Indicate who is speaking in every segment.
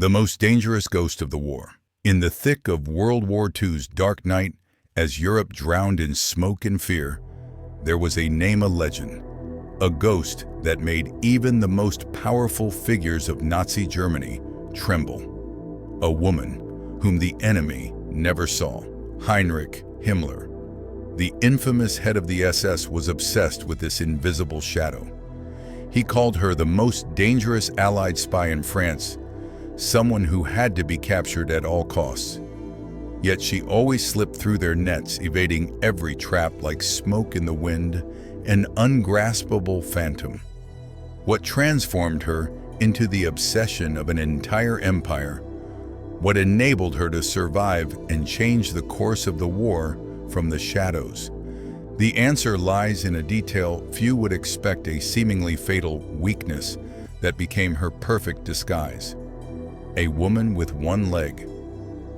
Speaker 1: the most dangerous ghost of the war. In the thick of World War II's dark night, as Europe drowned in smoke and fear, there was a name, a legend, a ghost that made even the most powerful figures of Nazi Germany tremble. A woman whom the enemy never saw. Heinrich Himmler, the infamous head of the SS, was obsessed with this invisible shadow. He called her the most dangerous Allied spy in France, someone who had to be captured at all costs. Yet she always slipped through their nets, evading every trap like smoke in the wind, an ungraspable phantom. What transformed her into the obsession of an entire empire? What enabled her to survive and change the course of the war from the shadows? The answer lies in a detail few would expect: a seemingly fatal weakness that became her perfect disguise. A woman with one leg.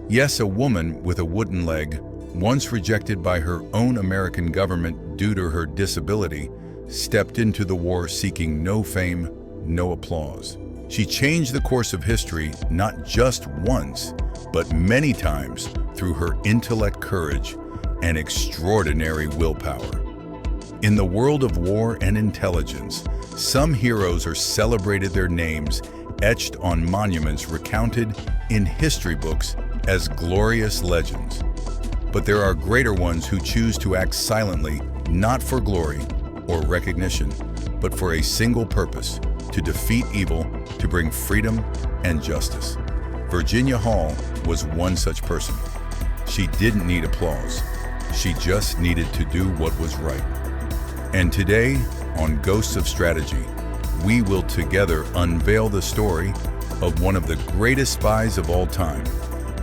Speaker 1: Yes, a woman with a wooden leg, once rejected by her own American government due to her disability, stepped into the war seeking no fame, no applause. She changed the course of history not just once, but many times through her intellect, courage, and extraordinary willpower. In the world of war and intelligence, some heroes are celebrated, their names etched on monuments, recounted in history books as glorious legends. But there are greater ones who choose to act silently, not for glory or recognition, but for a single purpose: to defeat evil, to bring freedom and justice. Virginia Hall was one such person. She didn't need applause. She just needed to do what was right. And today, on Ghosts of Strategy, we will together unveil the story of one of the greatest spies of all time,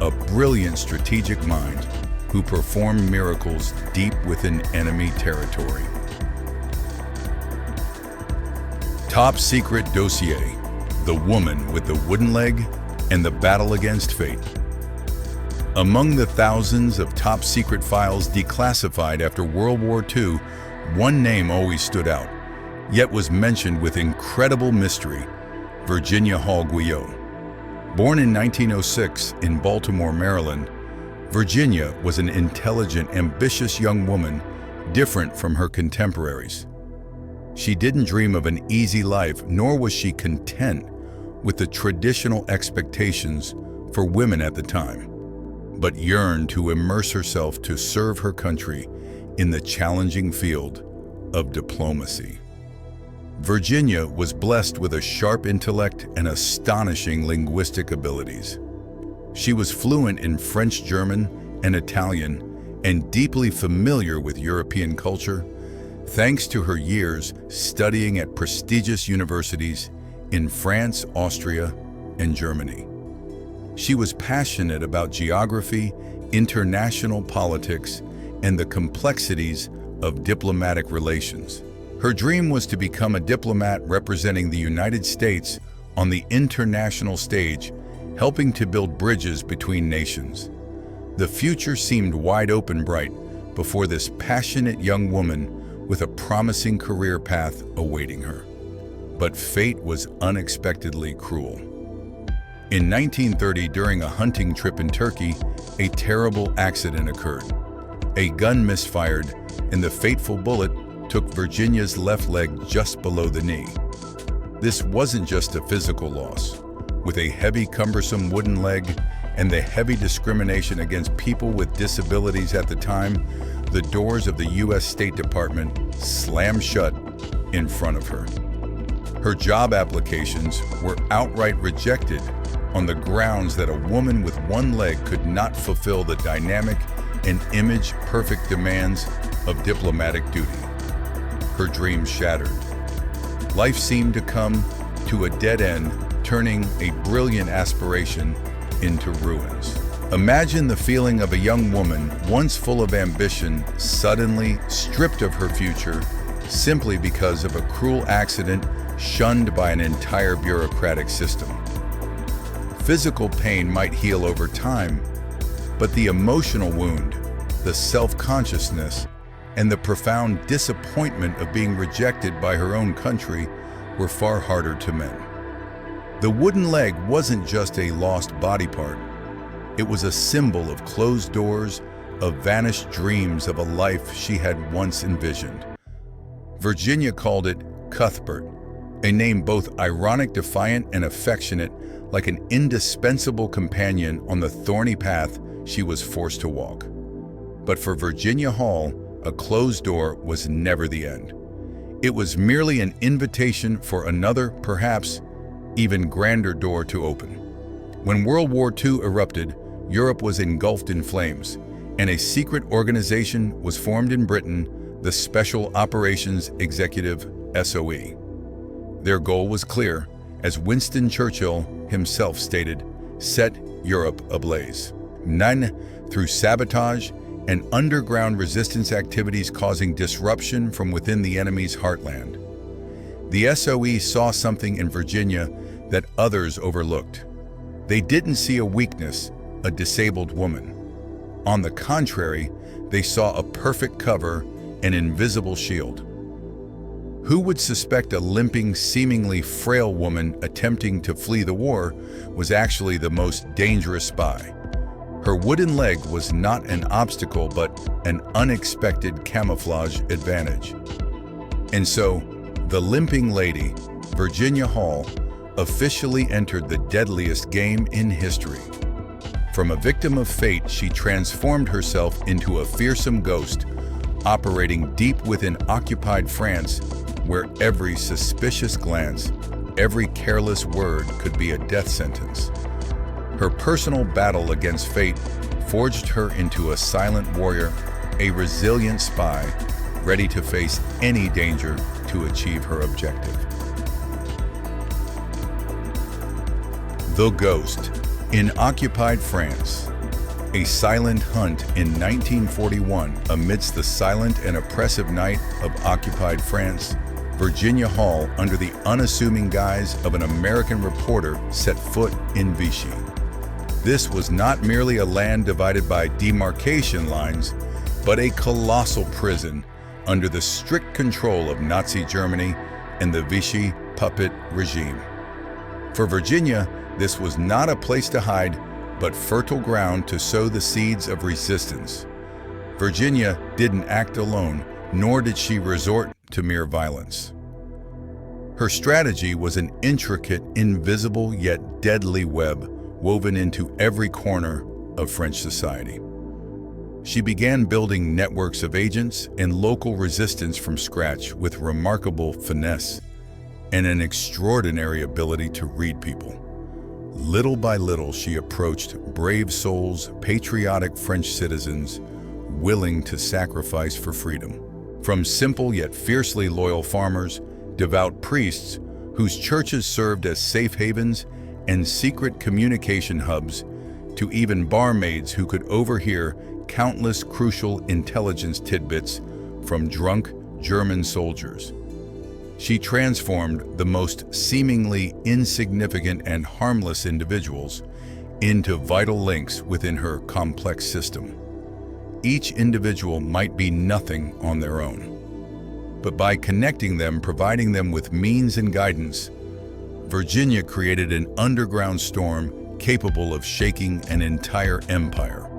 Speaker 1: a brilliant strategic mind who performed miracles deep within enemy territory. Top Secret Dossier: The Woman with the Wooden Leg and the Battle Against Fate. Among the thousands of top secret files declassified after World War II, one name always stood out, yet was mentioned with incredible mystery: Virginia Hall Guillot. Born in 1906 in Baltimore, Maryland, Virginia was an intelligent, ambitious young woman, different from her contemporaries. She didn't dream of an easy life, nor was she content with the traditional expectations for women at the time, but yearned to immerse herself to serve her country in the challenging field of diplomacy. Virginia was blessed with a sharp intellect and astonishing linguistic abilities. She was fluent in French, German, and Italian, and deeply familiar with European culture, thanks to her years studying at prestigious universities in France, Austria, and Germany. She was passionate about geography, international politics, and the complexities of diplomatic relations. Her dream was to become a diplomat representing the United States on the international stage, helping to build bridges between nations. The future seemed wide open, bright, before this passionate young woman with a promising career path awaiting her. But fate was unexpectedly cruel. In 1930, during a hunting trip in Turkey, a terrible accident occurred. A gun misfired, and the fateful bullet took Virginia's left leg just below the knee. This wasn't just a physical loss. With a heavy, cumbersome wooden leg and the heavy discrimination against people with disabilities at the time, the doors of the U.S. State Department slammed shut in front of her. Her job applications were outright rejected on the grounds that a woman with one leg could not fulfill the dynamic and image-perfect demands of diplomatic duty. Her dreams shattered. Life seemed to come to a dead end, turning a brilliant aspiration into ruins. Imagine the feeling of a young woman, once full of ambition, suddenly stripped of her future simply because of a cruel accident, shunned by an entire bureaucratic system. Physical pain might heal over time, but the emotional wound, the self-consciousness, and the profound disappointment of being rejected by her own country were far harder to mend. The wooden leg wasn't just a lost body part. It was a symbol of closed doors, of vanished dreams of a life she had once envisioned. Virginia called it Cuthbert, a name both ironic, defiant, and affectionate, like an indispensable companion on the thorny path she was forced to walk. But for Virginia Hall, a closed door was never the end. It was merely an invitation for another, perhaps even grander door to open. When World War II erupted, Europe was engulfed in flames, and a secret organization was formed in Britain, the Special Operations Executive, SOE. Their goal was clear, as Winston Churchill himself stated, set Europe ablaze. None through sabotage and underground resistance activities causing disruption from within the enemy's heartland. The SOE saw something in Virginia that others overlooked. They didn't see a weakness, a disabled woman. On the contrary, they saw a perfect cover, an invisible shield. Who would suspect a limping, seemingly frail woman attempting to flee the war was actually the most dangerous spy? Her wooden leg was not an obstacle, but an unexpected camouflage advantage. And so, the limping lady, Virginia Hall, officially entered the deadliest game in history. From a victim of fate, she transformed herself into a fearsome ghost, operating deep within occupied France, where every suspicious glance, every careless word could be a death sentence. Her personal battle against fate forged her into a silent warrior, a resilient spy, ready to face any danger to achieve her objective. The Ghost. In occupied France, a silent hunt in 1941 amidst the silent and oppressive night of occupied France, Virginia Hall, under the unassuming guise of an American reporter, set foot in Vichy. This was not merely a land divided by demarcation lines, but a colossal prison under the strict control of Nazi Germany and the Vichy puppet regime. For Virginia, this was not a place to hide, but fertile ground to sow the seeds of resistance. Virginia didn't act alone, nor did she resort to mere violence. Her strategy was an intricate, invisible yet deadly web woven into every corner of French society. She began building networks of agents and local resistance from scratch with remarkable finesse and an extraordinary ability to read people. Little by little, she approached brave souls, patriotic French citizens, willing to sacrifice for freedom. From simple yet fiercely loyal farmers, devout priests whose churches served as safe havens and secret communication hubs, to even barmaids who could overhear countless crucial intelligence tidbits from drunk German soldiers. She transformed the most seemingly insignificant and harmless individuals into vital links within her complex system. Each individual might be nothing on their own, but by connecting them, providing them with means and guidance, Virginia created an underground storm capable of shaking an entire empire.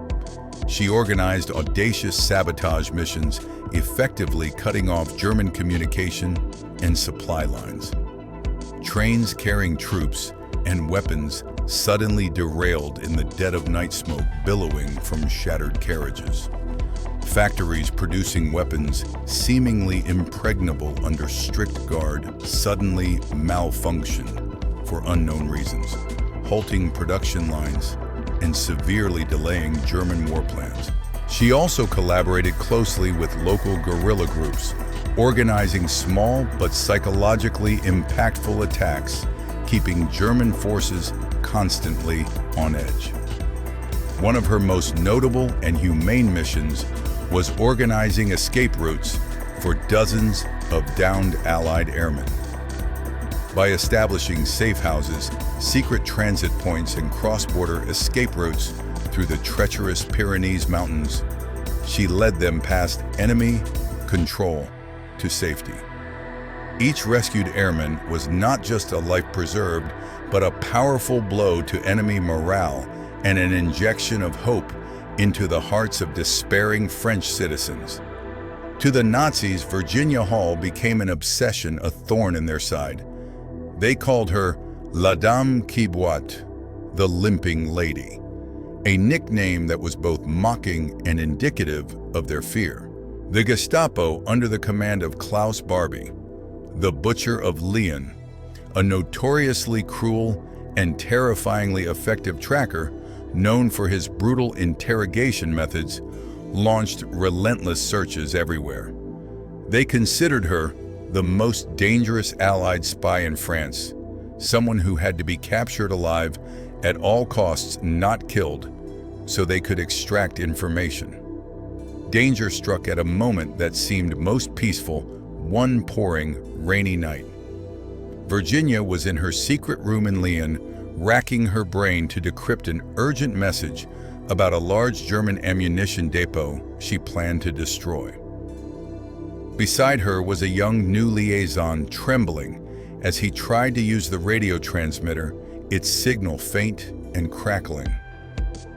Speaker 1: She organized audacious sabotage missions, effectively cutting off German communication and supply lines. Trains carrying troops and weapons suddenly derailed in the dead of night, smoke billowing from shattered carriages. Factories producing weapons seemingly impregnable under strict guard suddenly malfunctioned for unknown reasons, halting production lines and severely delaying German war plans. She also collaborated closely with local guerrilla groups, organizing small but psychologically impactful attacks, keeping German forces constantly on edge. One of her most notable and humane missions was organizing escape routes for dozens of downed Allied airmen. By establishing safe houses, secret transit points, and cross-border escape routes through the treacherous Pyrenees Mountains, she led them past enemy control to safety. Each rescued airman was not just a life preserved, but a powerful blow to enemy morale and an injection of hope into the hearts of despairing French citizens. To the Nazis, Virginia Hall became an obsession, a thorn in their side. They called her La Dame qui boite, the limping lady, a nickname that was both mocking and indicative of their fear. The Gestapo, under the command of Klaus Barbie, the Butcher of Lyon, a notoriously cruel and terrifyingly effective tracker known for his brutal interrogation methods, launched relentless searches everywhere. They considered her the most dangerous Allied spy in France, someone who had to be captured alive at all costs, not killed, so they could extract information. Danger struck at a moment that seemed most peaceful, one pouring, rainy night. Virginia was in her secret room in Lyon, racking her brain to decrypt an urgent message about a large German ammunition depot she planned to destroy. Beside her was a young new liaison trembling as he tried to use the radio transmitter, its signal faint and crackling.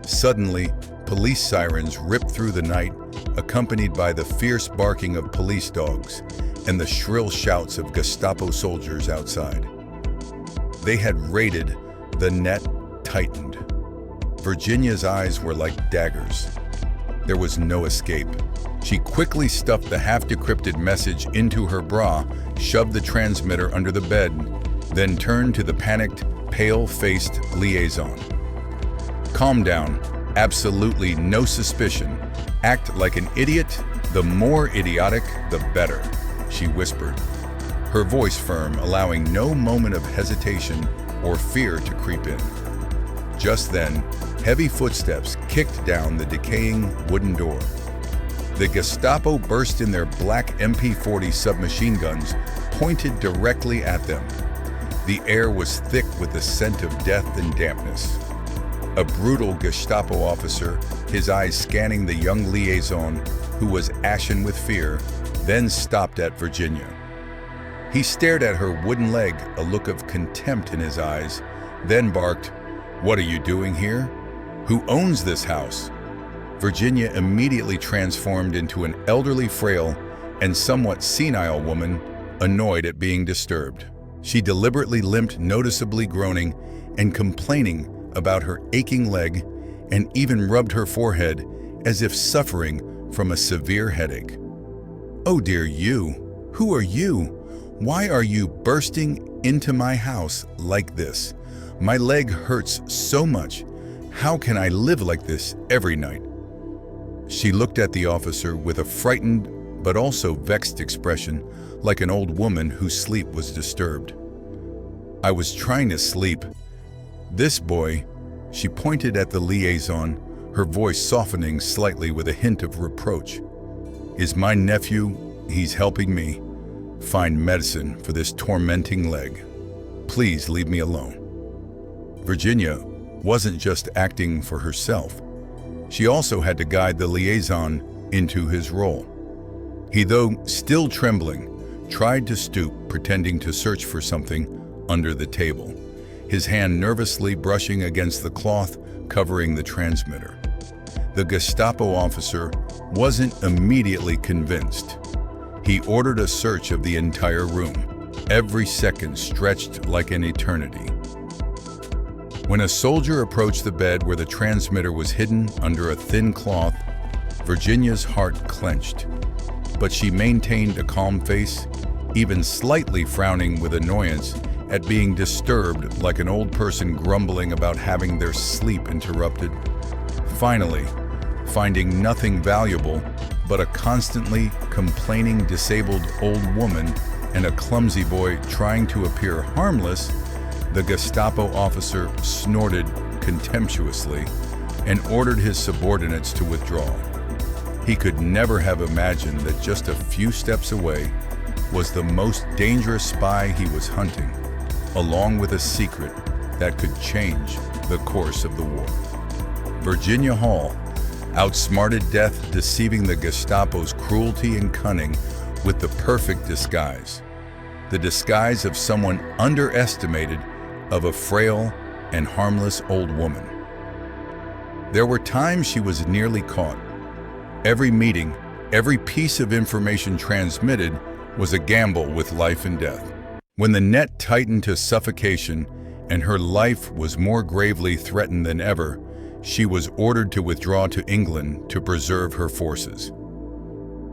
Speaker 1: Suddenly, police sirens ripped through the night, accompanied by the fierce barking of police dogs and the shrill shouts of Gestapo soldiers outside. They had raided, the net tightened. Virginia's eyes were like daggers. There was no escape. She quickly stuffed the half-decrypted message into her bra, shoved the transmitter under the bed, then turned to the panicked, pale-faced liaison. Calm down. Absolutely no suspicion. Act like an idiot. The more idiotic, the better, she whispered, her voice firm, allowing no moment of hesitation or fear to creep in. Just then, heavy footsteps kicked down the decaying wooden door. The Gestapo burst in their black MP-40 submachine guns, pointed directly at them. The air was thick with the scent of death and dampness. A brutal Gestapo officer, his eyes scanning the young liaison, who was ashen with fear, then stopped at Virginia. He stared at her wooden leg, a look of contempt in his eyes, then barked, "What are you doing here? Who owns this house?" Virginia immediately transformed into an elderly, frail, and somewhat senile woman, annoyed at being disturbed. She deliberately limped, noticeably groaning and complaining about her aching leg, and even rubbed her forehead as if suffering from a severe headache. "Oh dear you, who are you? Why are you bursting into my house like this? My leg hurts so much. How can I live like this every night?" She looked at the officer with a frightened but also vexed expression, like an old woman whose sleep was disturbed. "I was trying to sleep. This boy," she pointed at the liaison, her voice softening slightly with a hint of reproach, "is my nephew. He's helping me find medicine for this tormenting leg. Please leave me alone." Virginia wasn't just acting for herself. She also had to guide the liaison into his role. He, though still trembling, tried to stoop, pretending to search for something under the table, his hand nervously brushing against the cloth covering the transmitter. The Gestapo officer wasn't immediately convinced. He ordered a search of the entire room. Every second stretched like an eternity. When a soldier approached the bed where the transmitter was hidden under a thin cloth, Virginia's heart clenched. But she maintained a calm face, even slightly frowning with annoyance at being disturbed, like an old person grumbling about having their sleep interrupted. Finally, finding nothing valuable but a constantly complaining disabled old woman and a clumsy boy trying to appear harmless, the Gestapo officer snorted contemptuously and ordered his subordinates to withdraw. He could never have imagined that just a few steps away was the most dangerous spy he was hunting, along with a secret that could change the course of the war. Virginia Hall outsmarted death, deceiving the Gestapo's cruelty and cunning with the perfect disguise. the disguise of someone underestimated of a frail and harmless old woman. There were times she was nearly caught. Every meeting, every piece of information transmitted was a gamble with life and death. When the net tightened to suffocation and her life was more gravely threatened than ever, she was ordered to withdraw to England to preserve her forces.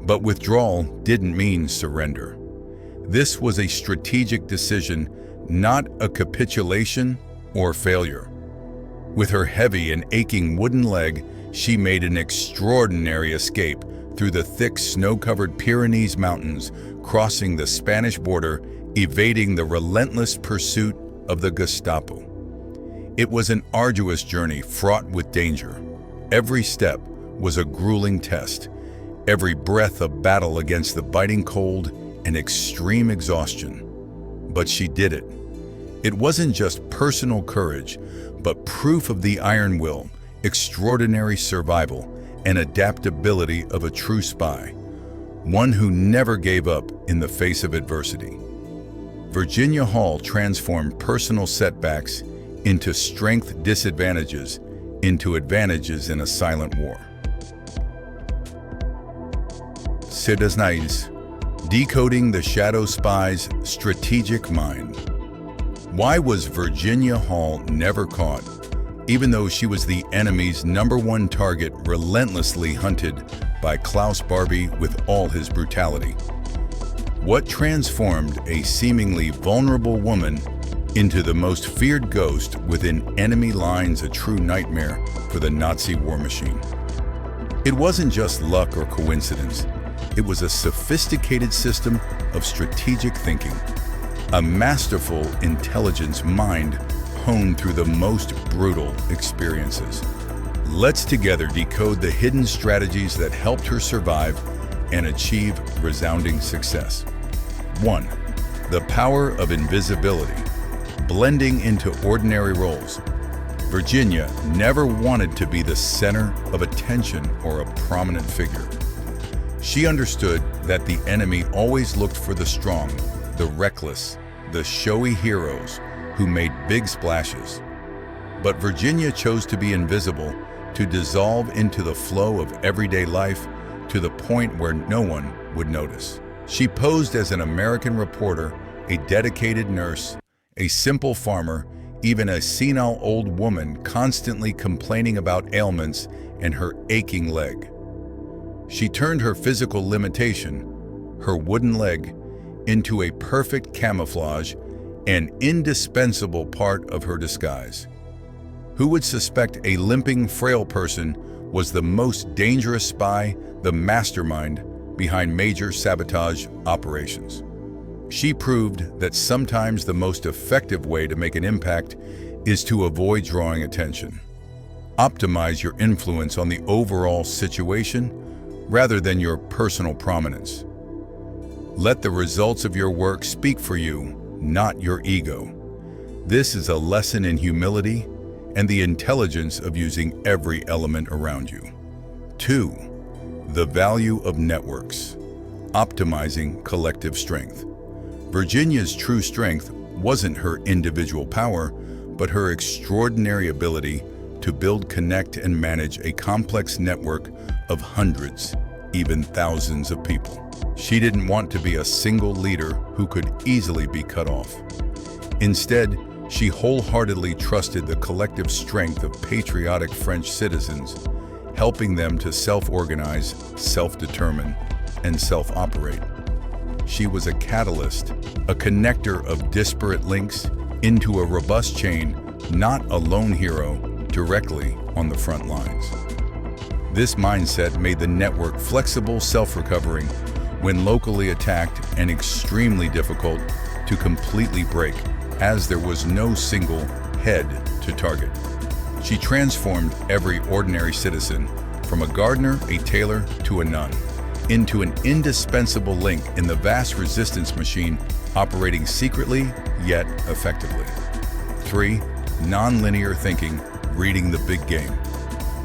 Speaker 1: But withdrawal didn't mean surrender. This was a strategic decision, not a capitulation or failure. With her heavy and aching wooden leg, she made an extraordinary escape through the thick snow-covered Pyrenees Mountains, crossing the Spanish border, evading the relentless pursuit of the Gestapo. It was an arduous journey fraught with danger. Every step was a grueling test, every breath a battle against the biting cold and extreme exhaustion. But she did it. It wasn't just personal courage, but proof of the iron will, extraordinary survival, and adaptability of a true spy, one who never gave up in the face of adversity. Virginia Hall transformed personal setbacks into strength, disadvantages into advantages in a silent war. Espionage, decoding the shadow spy's strategic mind. Why was Virginia Hall never caught, even though she was the enemy's #1 target, relentlessly hunted by Klaus Barbie with all his brutality? What transformed a seemingly vulnerable woman into the most feared ghost within enemy lines, a true nightmare for the Nazi war machine? It wasn't just luck or coincidence. It was a sophisticated system of strategic thinking, a masterful intelligence mind honed through the most brutal experiences. Let's together decode the hidden strategies that helped her survive and achieve resounding success. 1. The power of invisibility, blending into ordinary roles. Virginia never wanted to be the center of attention or a prominent figure. She understood that the enemy always looked for the strong, the reckless, the showy heroes who made big splashes. But Virginia chose to be invisible, to dissolve into the flow of everyday life to the point where no one would notice. She posed as an American reporter, a dedicated nurse, a simple farmer, even a senile old woman constantly complaining about ailments and her aching leg. She turned her physical limitation, her wooden leg, into a perfect camouflage, an indispensable part of her disguise. Who would suspect a limping, frail person was the most dangerous spy, the mastermind behind major sabotage operations? She proved that sometimes the most effective way to make an impact is to avoid drawing attention. Optimize your influence on the overall situation rather than your personal prominence. Let the results of your work speak for you, not your ego. This is a lesson in humility and the intelligence of using every element around you. 2. The value of networks, optimizing collective strength. Virginia's true strength wasn't her individual power, but her extraordinary ability to build, connect, and manage a complex network of hundreds, even thousands of people. She didn't want to be a single leader who could easily be cut off. Instead, she wholeheartedly trusted the collective strength of patriotic French citizens, helping them to self-organize, self-determine, and self-operate. She was a catalyst, a connector of disparate links into a robust chain, not a lone hero directly on the front lines. This mindset made the network flexible, self-recovering when locally attacked, and extremely difficult to completely break, as there was no single head to target. She transformed every ordinary citizen, from a gardener, a tailor, to a nun, into an indispensable link in the vast resistance machine operating secretly yet effectively. 3. Non-linear thinking, reading the big game.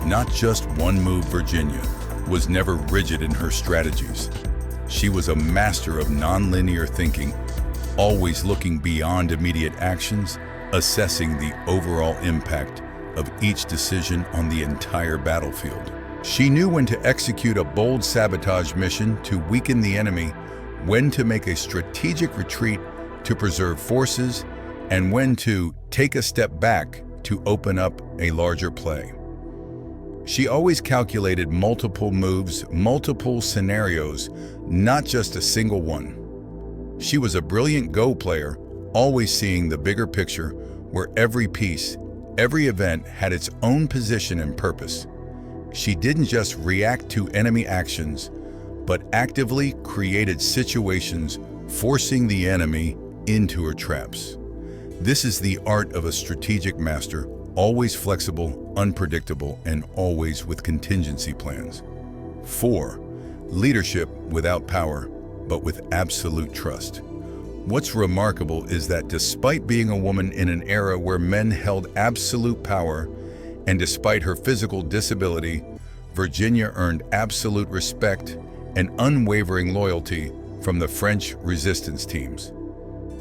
Speaker 1: Not just one move. Virginia was never rigid in her strategies. She was a master of non-linear thinking, always looking beyond immediate actions, assessing the overall impact of each decision on the entire battlefield. She knew when to execute a bold sabotage mission to weaken the enemy, when to make a strategic retreat to preserve forces, and when to take a step back to open up a larger play. She always calculated multiple moves, multiple scenarios, not just a single one. She was a brilliant Go player, always seeing the bigger picture where every piece, every event had its own position and purpose. She didn't just react to enemy actions, but actively created situations forcing the enemy into her traps. This is the art of a strategic master, always flexible, unpredictable, and always with contingency plans. 4. Leadership without power, but with absolute trust. What's remarkable is that despite being a woman in an era where men held absolute power, and despite her physical disability, Virginia earned absolute respect and unwavering loyalty from the French resistance teams.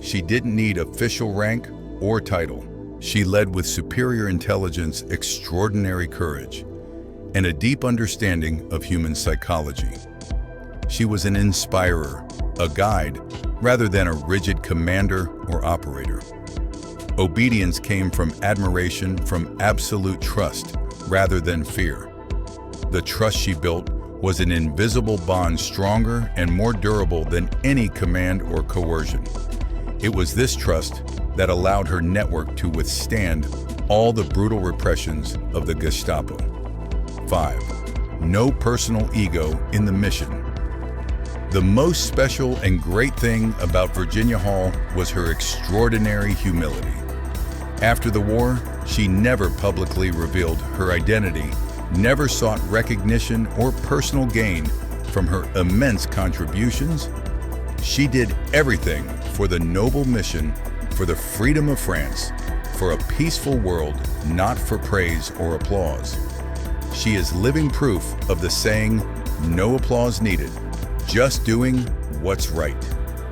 Speaker 1: She didn't need official rank or title. She led with superior intelligence, extraordinary courage, and a deep understanding of human psychology. She was an inspirer, a guide, rather than a rigid commander or operator. Obedience came from admiration, from absolute trust, rather than fear. The trust she built was an invisible bond, stronger and more durable than any command or coercion. It was this trust that allowed her network to withstand all the brutal repressions of the Gestapo. 5. No personal ego in the mission. The most special and great thing about Virginia Hall was her extraordinary humility. After the war, she never publicly revealed her identity, never sought recognition or personal gain from her immense contributions. She did everything for the noble mission, for the freedom of France, for a peaceful world, not for praise or applause. She is living proof of the saying, "No applause needed, just doing what's right."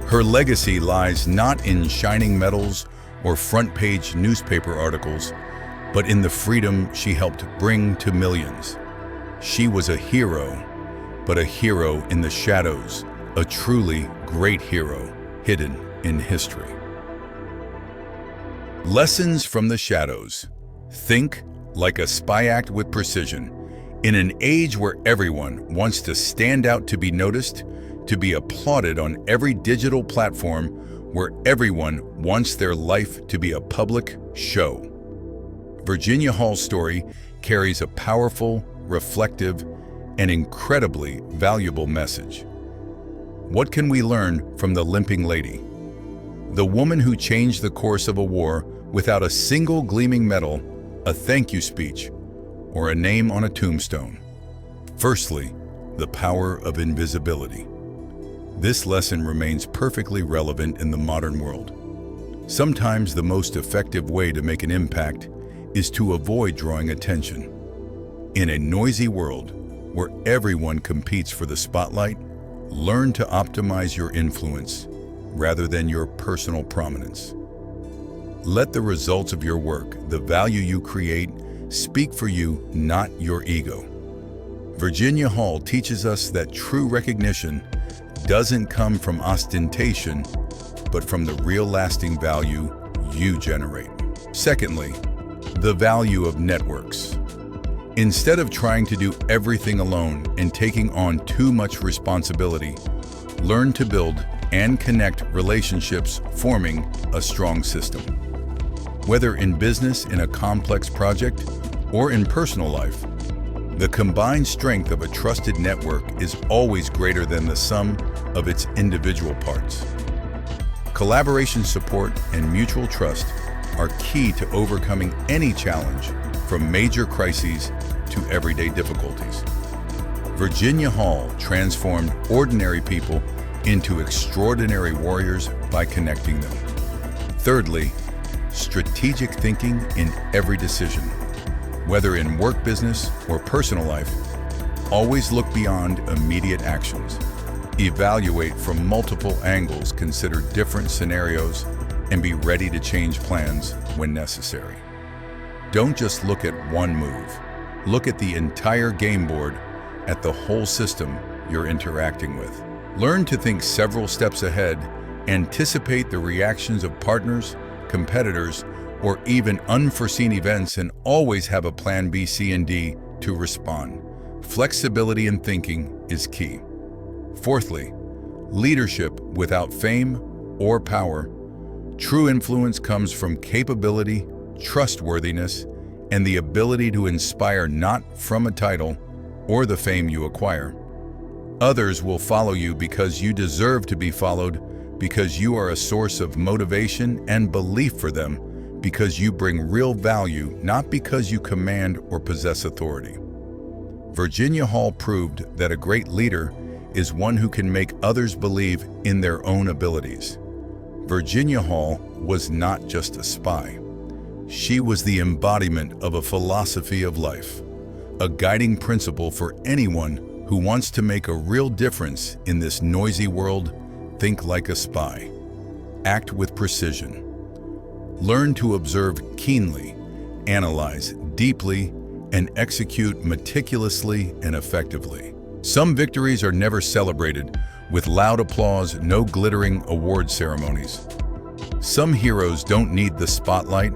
Speaker 1: Her legacy lies not in shining medals or front-page newspaper articles, but in the freedom she helped bring to millions. She was a hero, but a hero in the shadows, a truly great hero hidden in history. Lessons from the shadows. Think like a spy, act with precision. In an age where everyone wants to stand out, to be noticed, to be applauded on every digital platform, where everyone wants their life to be a public show, Virginia Hall's story carries a powerful, reflective, and incredibly valuable message. What can we learn from the limping lady? The woman who changed the course of a war without a single gleaming medal, a thank you speech, or a name on a tombstone. Firstly, the power of invisibility. This lesson remains perfectly relevant in the modern world. Sometimes the most effective way to make an impact is to avoid drawing attention. In a noisy world where everyone competes for the spotlight, learn to optimize your influence rather than your personal prominence. Let the results of your work, the value you create, speak for you, not your ego. Virginia Hall teaches us that true recognition doesn't come from ostentation, but from the real lasting value you generate. Secondly, the value of networks. Instead of trying to do everything alone and taking on too much responsibility, learn to build and connect relationships, forming a strong system. Whether in business, in a complex project, or in personal life, the combined strength of a trusted network is always greater than the sum of its individual parts. Collaboration, support, and mutual trust are key to overcoming any challenge, from major crises to everyday difficulties. Virginia Hall transformed ordinary people into extraordinary warriors by connecting them. Thirdly, strategic thinking in every decision. Whether in work, business, or personal life, always look beyond immediate actions. Evaluate from multiple angles, consider different scenarios, and be ready to change plans when necessary. Don't just look at one move. Look at the entire game board, at the whole system you're interacting with. Learn to think several steps ahead, anticipate the reactions of partners, competitors, or even unforeseen events, and always have a plan B, C, and D to respond. Flexibility in thinking is key. Fourthly, leadership without fame or power. True influence comes from capability, trustworthiness, and the ability to inspire, not from a title or the fame you acquire. Others will follow you because you deserve to be followed, because you are a source of motivation and belief for them, because you bring real value, not because you command or possess authority. Virginia Hall proved that a great leader is one who can make others believe in their own abilities. Virginia Hall was not just a spy. She was the embodiment of a philosophy of life, a guiding principle for anyone who wants to make a real difference in this noisy world. Think like a spy. Act with precision. Learn to observe keenly, analyze deeply, and execute meticulously and effectively. Some victories are never celebrated with loud applause, no glittering award ceremonies. Some heroes don't need the spotlight,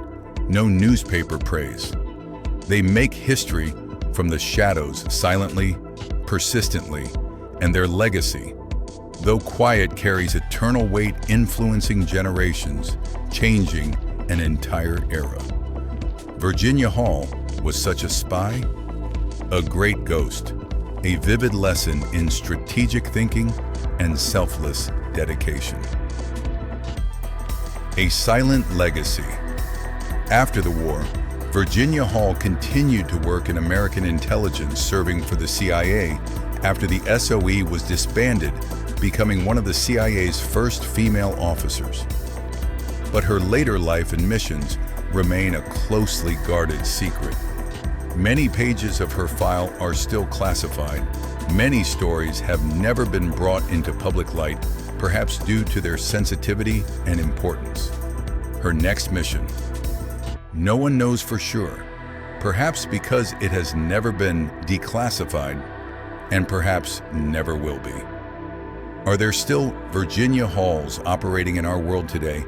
Speaker 1: no newspaper praise. They make history from the shadows, silently, persistently, and their legacy, though quiet, carries eternal weight, influencing generations, changing an entire era. Virginia Hall was such a spy, a great ghost, a vivid lesson in strategic thinking and selfless dedication. A silent legacy. After the war, Virginia Hall continued to work in American intelligence, serving for the CIA after the SOE was disbanded, becoming one of the CIA's first female officers. But her later life and missions remain a closely guarded secret. Many pages of her file are still classified. Many stories have never been brought into public light, perhaps due to their sensitivity and importance. Her next mission. No one knows for sure, perhaps because it has never been declassified, and perhaps never will be. Are there still Virginia Halls operating in our world today,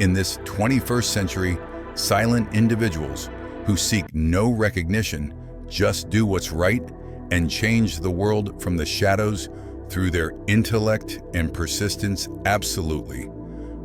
Speaker 1: in this 21st century, silent individuals who seek no recognition, just do what's right, and change the world from the shadows through their intellect and persistence? Absolutely.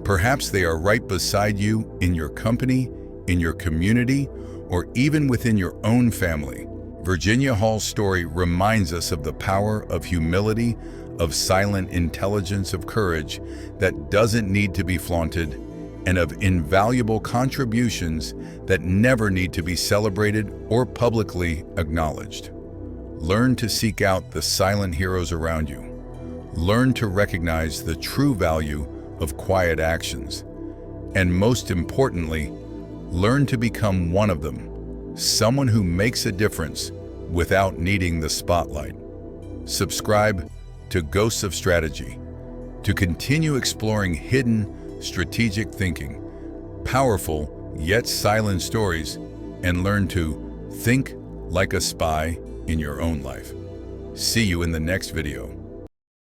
Speaker 1: Perhaps they are right beside you in your company, in your community, or even within your own family. Virginia Hall's story reminds us of the power of humility, of silent intelligence, of courage that doesn't need to be flaunted, and of invaluable contributions that never need to be celebrated or publicly acknowledged. Learn to seek out the silent heroes around you. Learn to recognize the true value of quiet actions. And most importantly, learn to become one of them, someone who makes a difference without needing the spotlight. Subscribe to Ghosts of Strategy to continue exploring hidden strategic thinking, powerful yet silent stories, and learn to think like a spy in your own life. See you in the next video.